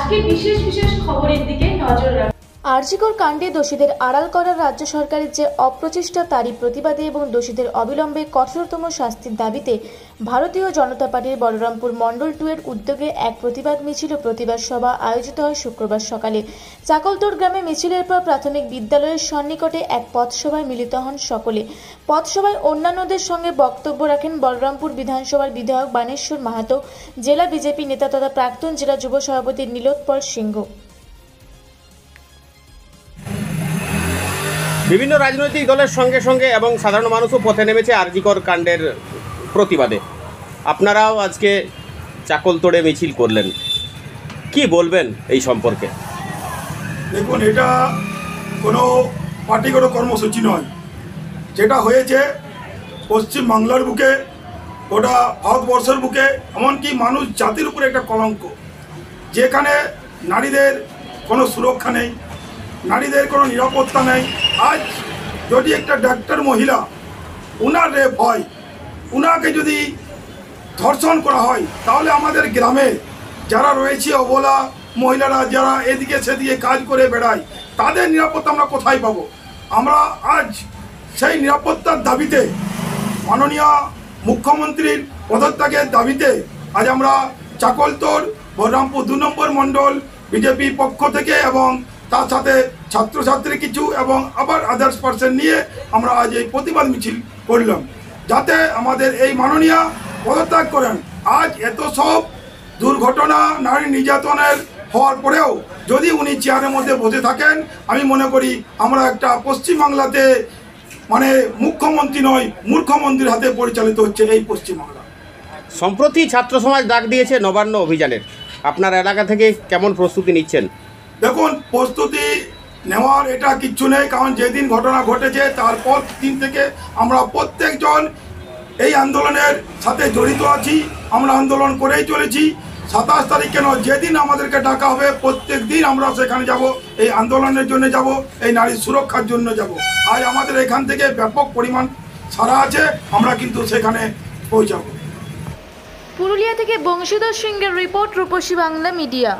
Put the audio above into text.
আজকে বিশেষ বিশেষ খবরের দিকে নজর রাখুন। আরজিকর কাণ্ডে দোষীদের আড়াল করার রাজ্য সরকারের যে অপ্রচেষ্টা তারই প্রতিবাদে এবং দোষীদের অবিলম্বে কঠোরতম শাস্তির দাবিতে ভারতীয় জনতা পার্টির বলরামপুর মণ্ডল 2 এর উদ্যোগে এক প্রতিবাদ মিছিল ও প্রতিবাদ সভা আয়োজিত হয় শুক্রবার সকালে। চাকলতোড় গ্রামে মিছিলের পর প্রাথমিক বিদ্যালয়ের সন্নিকটে এক পথসভায় মিলিত হন সকলে। পথসভায় অন্যান্যদের সঙ্গে বক্তব্য রাখেন বলরামপুর বিধানসভার বিধায়ক বানেশ্বর মাহাতো, জেলা বিজেপি নেতা তথা প্রাক্তন জেলা যুব সভাপতি নীলোৎপল সিংহ। বিভিন্ন রাজনৈতিক দলের সঙ্গে সঙ্গে এবং সাধারণ মানুষও পথে নেমেছে আরজিকর কাণ্ডের প্রতিবাদে। আপনারাও আজকে চাকলতোড়ে মিছিল করলেন, কি বলবেন এই সম্পর্কে? দেখুন, এটা কোনো পার্টিগত কর্মসূচি নয়। যেটা হয়েছে পশ্চিম বাংলার বুকে, ওটা ভারতবর্ষের বুকে, এমনকি মানুষ জাতির উপরে একটা কলঙ্ক। যেখানে নারীদের কোনো সুরক্ষা নেই, নারীদের কোনো নিরাপত্তা নেই। আজ যদি একটা ডাক্তার মহিলা, উনার রেপ হয়, উনাকে যদি ধর্ষণ করা হয়, তাহলে আমাদের গ্রামে যারা রয়েছে অবলা মহিলারা, যারা এদিকে সেদিকে কাজ করে বেড়ায়, তাদের নিরাপত্তা আমরা কোথায় পাবো? আমরা আজ সেই নিরাপত্তার দাবিতে, মাননীয় মুখ্যমন্ত্রীর পদত্যাগের দাবিতে আজ আমরা চাকলতোড় বলরামপুর 2 নম্বর মণ্ডল বিজেপি পক্ষ থেকে এবং তার সাথে ছাত্রছাত্রী কিছু এবং আবার আদার্স পার্সন নিয়ে আমরা আজ এই প্রতিবাদ মিছিল করলাম, যাতে আমাদের এই মাননীয় পদত্যাগ করেন। আজ এত সব দুর্ঘটনা, নারী নির্যাতনের হওয়ার পরেও যদি উনি চেয়ারের মধ্যে বসে থাকেন, আমি মনে করি আমরা একটা পশ্চিমবাংলাতে মানে মুখ্যমন্ত্রী নয়, মূর্খমন্ত্রীর হাতে পরিচালিত হচ্ছে এই পশ্চিমবাংলা। সম্প্রতি ছাত্র সমাজ ডাক দিয়েছে নবান্ন অভিযানের, আপনার এলাকা থেকে কেমন প্রস্তুতি নিচ্ছেন? দেখুন, প্রস্তুতি নেওয়ার এটা কিচ্ছু নেই, কারণ যেদিন ঘটনা ঘটেছে তারপর দিন থেকে আমরা প্রত্যেকজন এই আন্দোলনের সাথে জড়িত আছি। আমরা আন্দোলন করেই চলেছি। 27 তারিখ কেন, যেদিন আমাদেরকে ডাকা হবে প্রত্যেক দিন আমরা সেখানে যাব, এই আন্দোলনের জন্য যাব, এই নারীর সুরক্ষার জন্য যাব। আজ আমাদের এখান থেকে ব্যাপক পরিমাণ সারা আছে, আমরা কিন্তু সেখানে পৌঁছাবো। পুরুলিয়া থেকে বংশীধর সিংহের রিপোর্ট, রূপসী বাংলা মিডিয়া।